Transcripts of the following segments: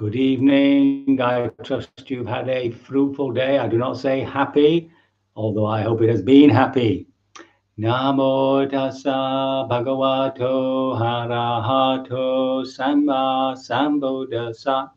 Good evening. I trust you've had a fruitful day. I do not say happy, although I hope it has been happy. Namo tassa bhagavato arahato samma sambuddhassa.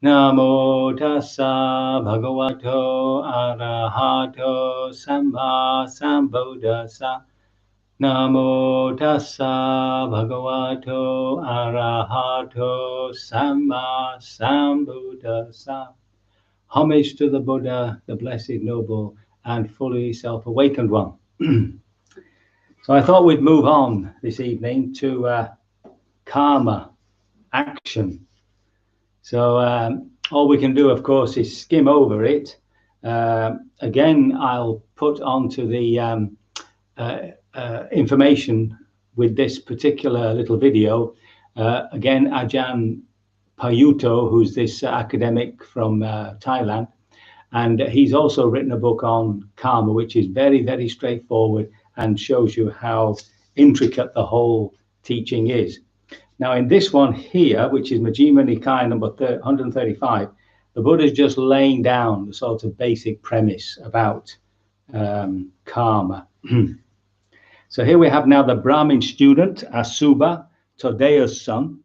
Namo tassa bhagavato arahato samma sambuddhassa. Namo tassa bhagavato arahato samma sambuddhassa. Homage to the Buddha, the blessed, noble, and fully self-awakened one. So I thought we'd move on this evening to karma, action. So all we can do, of course, is skim over it. Again, I'll put onto the information with this particular little video. Again, Ajahn Payutto, who's this academic from Thailand, and he's also written a book on karma, which is very, very straightforward and shows you how intricate the whole teaching is. Now, in this one here, which is Majjhima Nikaya number 135, the Buddha is just laying down the sort of basic premise about karma. So here we have now the Brahmin student, Asuba, Todeya's son,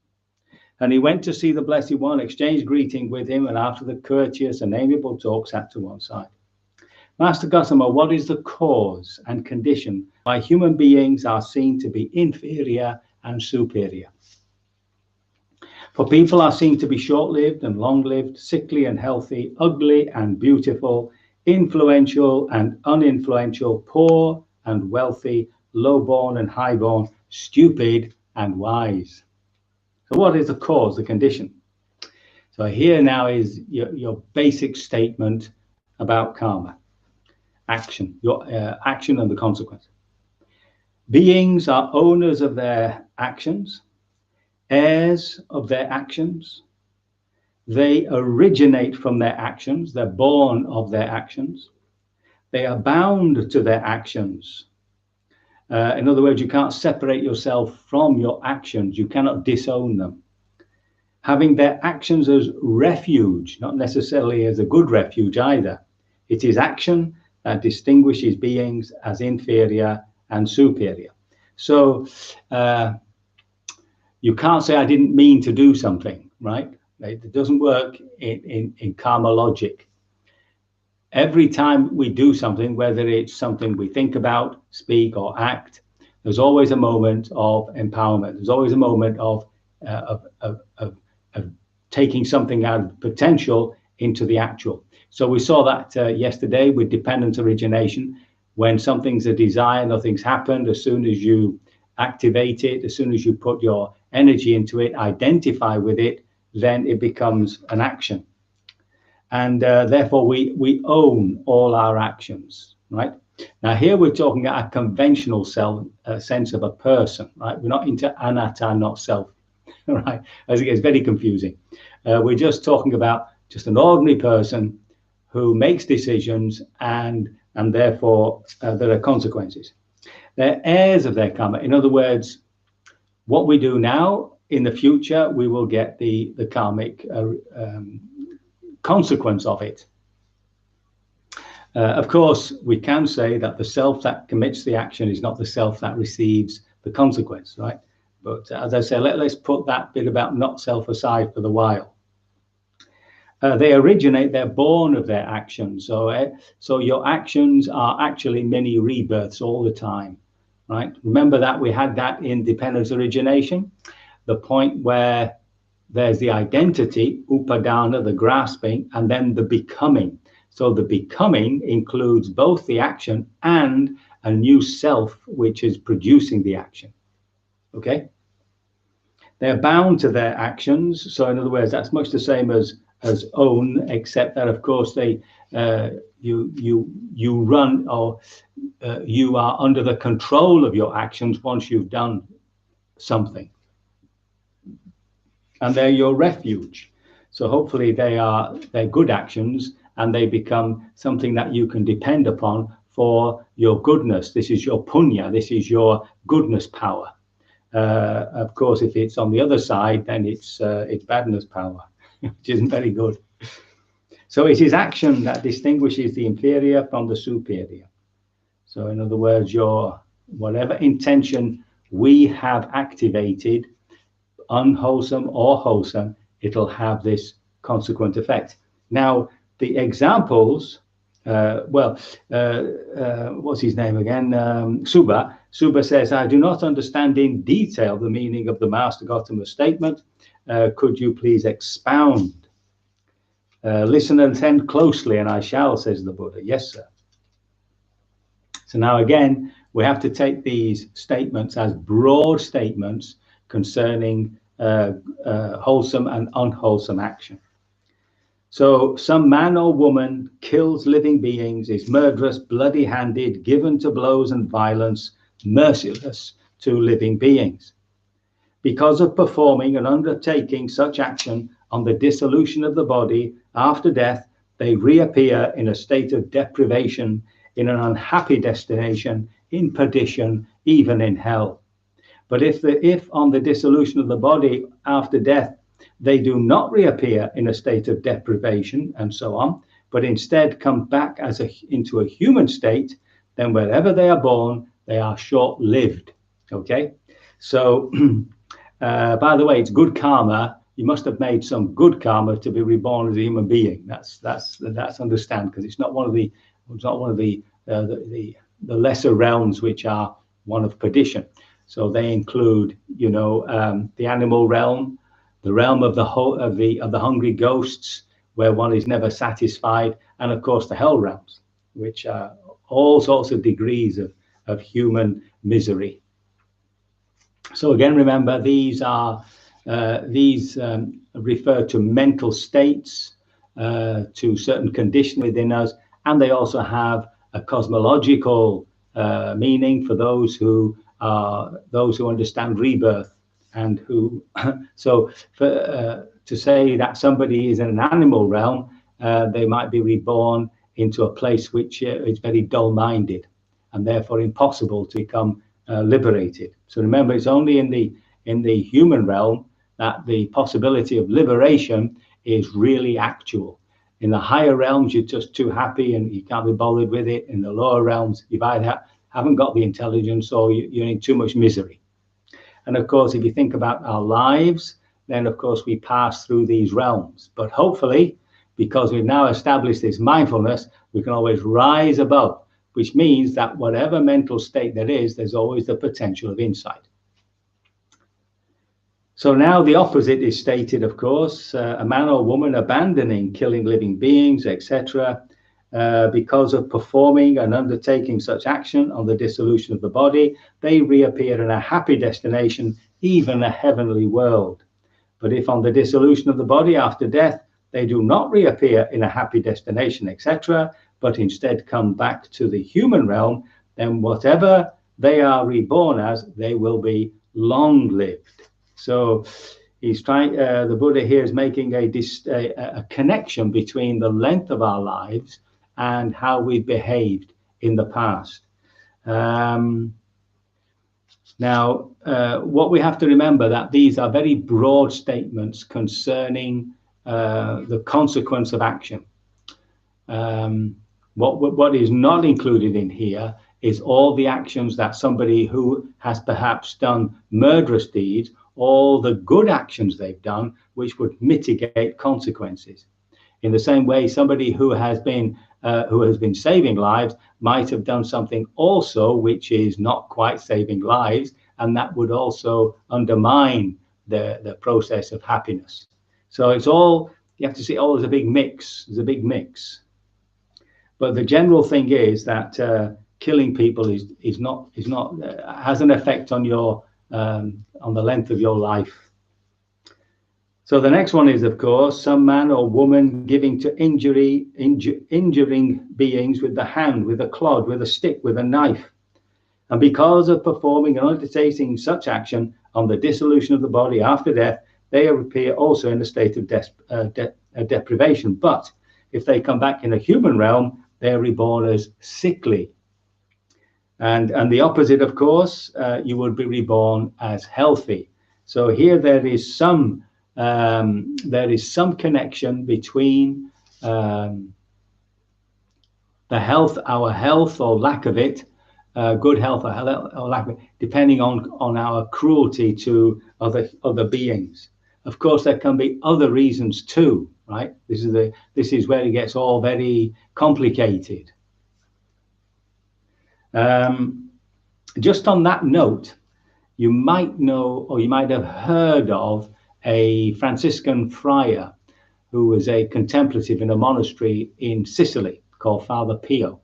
and he went to see the Blessed One, exchanged greeting with him, and after the courteous and amiable talk, sat to one side. Master Gossamer, what is the cause and condition why human beings are seen to be inferior and superior? For people are seen to be short-lived and long-lived, sickly and healthy, ugly and beautiful, influential and uninfluential, poor and wealthy, low-born and high-born, stupid and wise. So what is the cause, the condition? So here now is your basic statement about karma, action, your action and the consequence. Beings are owners of their actions, heirs of their actions. They originate from their actions. They're born of their actions. They are bound to their actions. In other words, you can't separate yourself from your actions. You cannot disown them. Having their actions as refuge, not necessarily as a good refuge either. It is action that distinguishes beings as inferior and superior. So you can't say, I didn't mean to do something, right? It doesn't work in karma logic. Every time we do something, whether it's something we think about, speak, or act, there's always a moment of empowerment. There's always a moment of taking something out of potential into the actual. So we saw that yesterday with dependent origination. When something's a desire, nothing's happened. As soon as you activate it, as soon as you put your energy into it, identify with it, then it becomes an action. And therefore, we own all our actions, right? Now, here we're talking about a conventional sense of a person, right? We're not into anatta, not self, right? As it gets very confusing. We're just talking about just an ordinary person who makes decisions, and therefore there are consequences. They're heirs of their karma. In other words, what we do now, in the future, we will get the karmic consequence of it. Of course, we can say that the self that commits the action is not the self that receives the consequence, right? But as I say, let's put that bit about not self aside for the while. They originate, they're born of their actions. So your actions are actually many rebirths all the time, right? Remember that we had that in dependent origination, the point where there's the identity, upadana, the grasping, and then the becoming. So the becoming includes both the action and a new self, which is producing the action. Okay? They're bound to their actions. So in other words, that's much the same as own, except that, of course, they you run, or you are under the control of your actions once you've done something. And they're your refuge. So hopefully they're good actions, and they become something that you can depend upon for your goodness. This is your punya. This is your goodness power. Of course, if it's on the other side, then it's badness power. which isn't very good. So it is action that distinguishes the inferior from the superior. So in other words, your whatever intention we have activated, unwholesome or wholesome, it'll have this consequent effect. Now, the examples, what's his name again? Suba says, I do not understand in detail the meaning of the Master Gotama's statement. Could you please expound? Listen and attend closely, and I shall, says the Buddha. Yes, sir. So now again, we have to take these statements as broad statements concerning wholesome and unwholesome action. So some man or woman kills living beings, is murderous, bloody-handed, given to blows and violence, merciless to living beings. Because of performing and undertaking such action on the dissolution of the body after death, they reappear in a state of deprivation, in an unhappy destination, in perdition, even in hell. But if on the dissolution of the body after death, they do not reappear in a state of deprivation and so on, but instead come back into a human state, then wherever they are born, they are short-lived. Okay? So, by the way, it's good karma. You must have made some good karma to be reborn as a human being. That's understand, because it's not one of the lesser realms which are one of perdition. So they include, the animal realm, the realm of the hungry ghosts, where one is never satisfied, and of course the hell realms, which are all sorts of degrees of human misery. So again, remember, these refer to mental states, to certain conditions within us, and they also have a cosmological meaning for those who understand rebirth, and who to say that somebody is in an animal realm, they might be reborn into a place which is very dull-minded and therefore impossible to become liberated. So remember, it's only in the human realm that the possibility of liberation is really actual. In the higher realms, you're just too happy and you can't be bothered with it. In the lower realms, you've either haven't got the intelligence or you're in too much misery. And of course, if you think about our lives, then of course we pass through these realms. But hopefully, because we've now established this mindfulness, we can always rise above, which means that whatever mental state there is, there's always the potential of insight. So now the opposite is stated, of course, a man or woman abandoning killing living beings, etc., because of performing and undertaking such action on the dissolution of the body, they reappear in a happy destination, even a heavenly world. But if on the dissolution of the body after death, they do not reappear in a happy destination, etc., but instead come back to the human realm, then whatever they are reborn as, they will be long-lived. So he's trying. The Buddha here is making a connection between the length of our lives and how we've behaved in the past. Now, what we have to remember, that these are very broad statements concerning the consequence of action. What is not included in here is all the actions that somebody who has perhaps done murderous deeds, all the good actions they've done, which would mitigate consequences. In the same way, somebody who has been saving lives might have done something also which is not quite saving lives, and that would also undermine the process of happiness. So it's all, you have to see all as a big mix. There's a big mix. But the general thing is that killing people has an effect on your on the length of your life. So the next one is, of course, some man or woman giving to injuring beings with the hand, with a clod, with a stick, with a knife. And because of performing and undertaking such action on the dissolution of the body after death, they appear also in a state of deprivation. But if they come back in a human realm, they are reborn as sickly. And the opposite, of course, you would be reborn as healthy. So here there is some there is some connection between the health, our health or lack of it, good health or lack of it, depending on our cruelty to other beings. Of course, there can be other reasons too, right? This is where it gets all very complicated. Just on that note, you might know, or you might have heard of, a Franciscan friar who was a contemplative in a monastery in Sicily called Father Pio.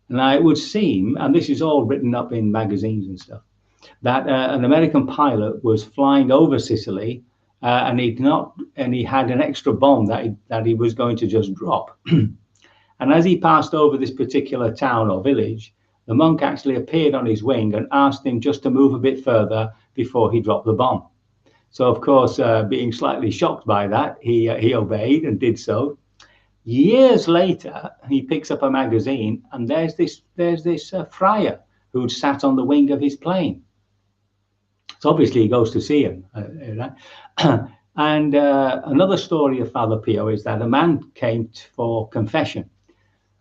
Now it would seem, and this is all written up in magazines and stuff, that an American pilot was flying over Sicily, and he had an extra bomb that he was going to just drop. And as he passed over this particular town or village, the monk actually appeared on his wing and asked him just to move a bit further before he dropped the bomb. So, of course, being slightly shocked by that, he obeyed and did so. Years later, he picks up a magazine, and there's this friar who'd sat on the wing of his plane. So obviously he goes to see him. And another story of Father Pio is that a man came for confession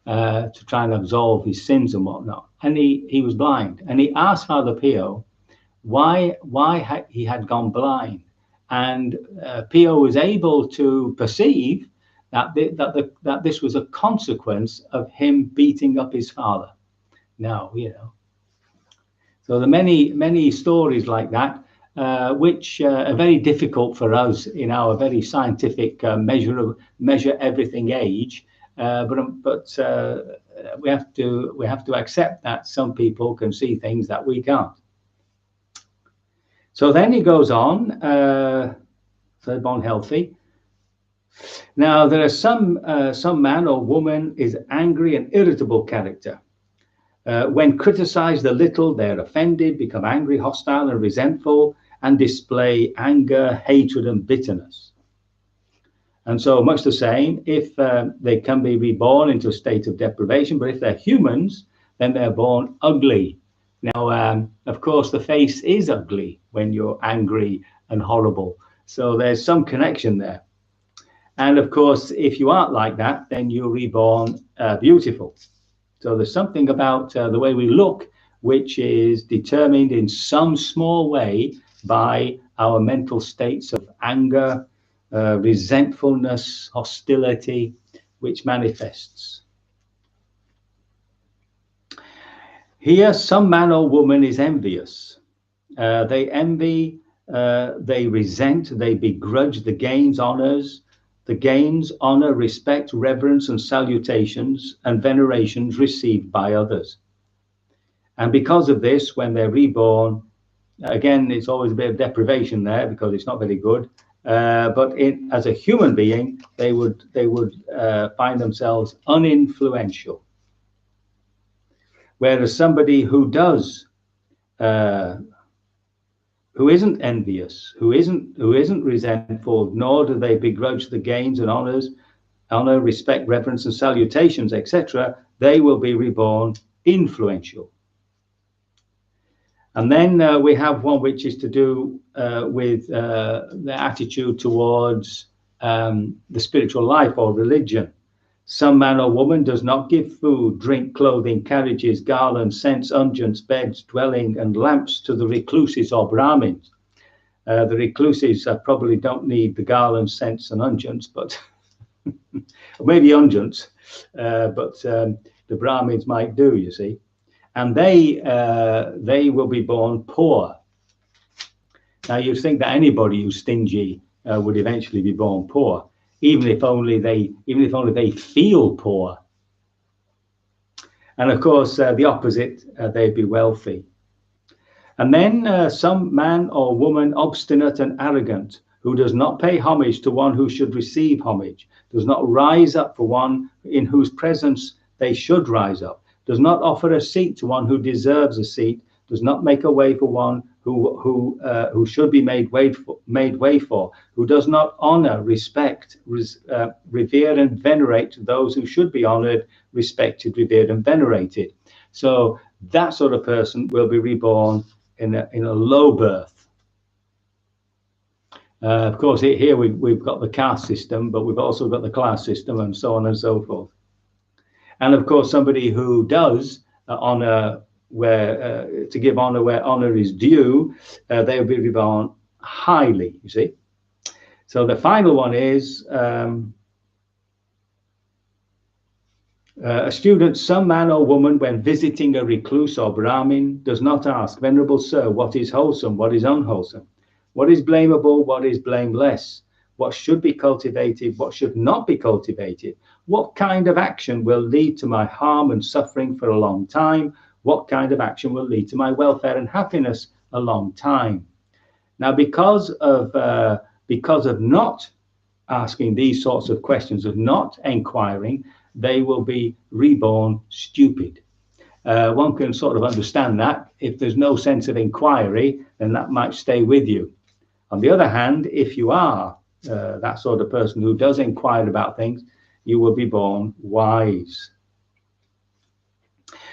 to try and absolve his sins and whatnot, and he was blind, and he asked Father Pio why he had gone blind, and Pio was able to perceive that this was a consequence of him beating up his father. Now, so there are many stories like that, which are very difficult for us in our very scientific measure everything age. But we have to accept that some people can see things that we can't. So then he goes on, so born healthy. Now there are some man or woman is angry and irritable character. When criticized a little, they're offended, become angry, hostile, and resentful, and display anger, hatred, and bitterness. And so much the same, if they can be reborn into a state of deprivation, but if they're humans, then they're born ugly. Now, of course, the face is ugly when you're angry and horrible. So there's some connection there. And of course, if you aren't like that, then you're reborn beautiful. So there's something about the way we look, which is determined in some small way by our mental states of anger, resentfulness, hostility, which manifests. Here, some man or woman is envious. They envy, they resent, they begrudge the gains, honors, honor, respect, reverence, and salutations and venerations received by others. And because of this, when they're reborn, again, it's always a bit of deprivation there because it's not very good. But as a human being, they would find themselves uninfluential. Whereas somebody who isn't envious, who isn't resentful, nor do they begrudge the gains and honor, respect, reverence, and salutations, etc., they will be reborn influential. And then we have one which is to do with the attitude towards the spiritual life or religion. Some man or woman does not give food, drink, clothing, carriages, garlands, scents, unguents, beds, dwelling, and lamps to the recluses or Brahmins. The recluses probably don't need the garlands, scents, and unguents, but maybe unguents, but the Brahmins might do, you see. And they will be born poor. Now you'd think that anybody who's stingy would eventually be born poor, even if only they feel poor. And of course, the opposite, they'd be wealthy. And then some man or woman obstinate and arrogant, who does not pay homage to one who should receive homage, does not rise up for one in whose presence they should rise up, does not offer a seat to one who deserves a seat, does not make a way for one who should be made way for, who does not honor, respect, revere, and venerate those who should be honored, respected, revered, and venerated. So that sort of person will be reborn in a low birth. Of course, here we've got the caste system, but we've also got the class system, and so on and so forth. And of course, somebody who does honor where to give honor where honor is due, they will be reborn highly. You see. So the final one is a student, some man or woman, when visiting a recluse or Brahmin, does not ask, Venerable Sir, what is wholesome, what is unwholesome, what is blamable, what is blameless, what should be cultivated, what should not be cultivated, what kind of action will lead to my harm and suffering for a long time, what kind of action will lead to my welfare and happiness a long time. Now, because of not asking these sorts of questions, of not inquiring, they will be reborn stupid. One can sort of understand that. If there's no sense of inquiry, then that might stay with you. On the other hand, if you are that sort of person who does inquire about things, you will be born wise.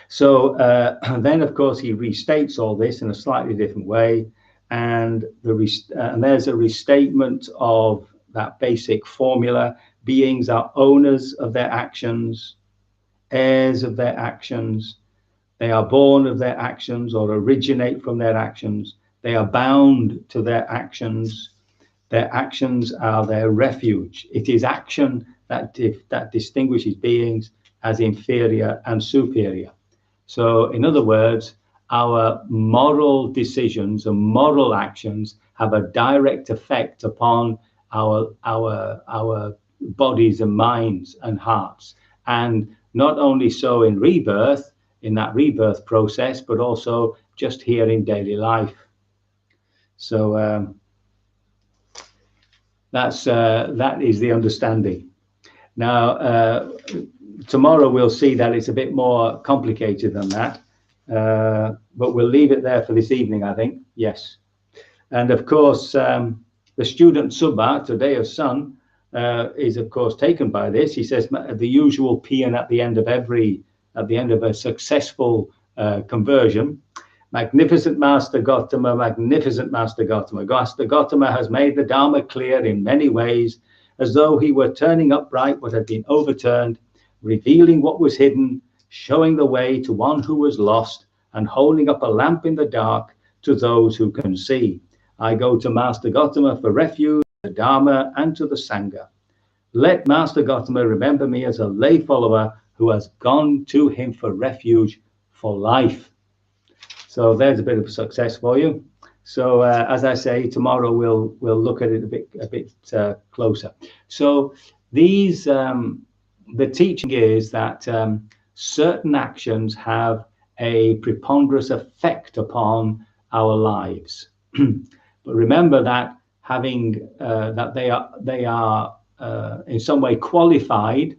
So then, of course, he restates all this in a slightly different way. And there's a restatement of that basic formula. Beings are owners of their actions, heirs of their actions. They are born of their actions or originate from their actions. They are bound to their actions. Their actions are their refuge. It is action that distinguishes beings as inferior and superior. So, in other words, our moral decisions and moral actions have a direct effect upon our bodies and minds and hearts. And not only so in rebirth, in that rebirth process, but also just here in daily life. So that is the understanding. Now, tomorrow we'll see that it's a bit more complicated than that, but we'll leave it there for this evening, I think. Yes. And of course, the student Subha, today of sun, is of course taken by this. He says the usual paean at the end of a successful conversion. Magnificent Master Gautama, magnificent Master Gautama. Master Gautama has made the Dharma clear in many ways, as though he were turning upright what had been overturned, revealing what was hidden, showing the way to one who was lost, and holding up a lamp in the dark to those who can see. I go to Master Gautama for refuge, the Dharma, and to the Sangha. Let Master Gautama remember me as a lay follower who has gone to him for refuge for life. So there's a bit of success for you. So as I say, tomorrow we'll look at it a bit closer. So these the teaching is that certain actions have a preponderant effect upon our lives. But remember that having that they are in some way qualified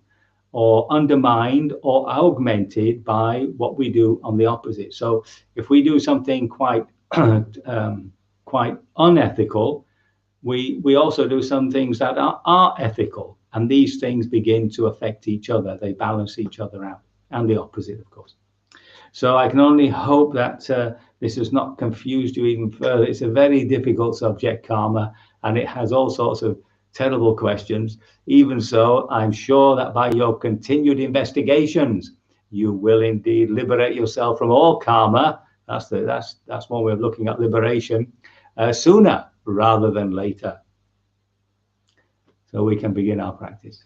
or undermined or augmented by what we do on the opposite. So if we do something quite quite unethical, we also do some things that are ethical, and these things begin to affect each other. They balance each other out, and the opposite, of course. So I can only hope that this has not confused you even further. It's a very difficult subject, karma, and it has all sorts of terrible questions. Even so, I'm sure that by your continued investigations, you will indeed liberate yourself from all karma. That's one way of looking at liberation, sooner rather than later. So we can begin our practice.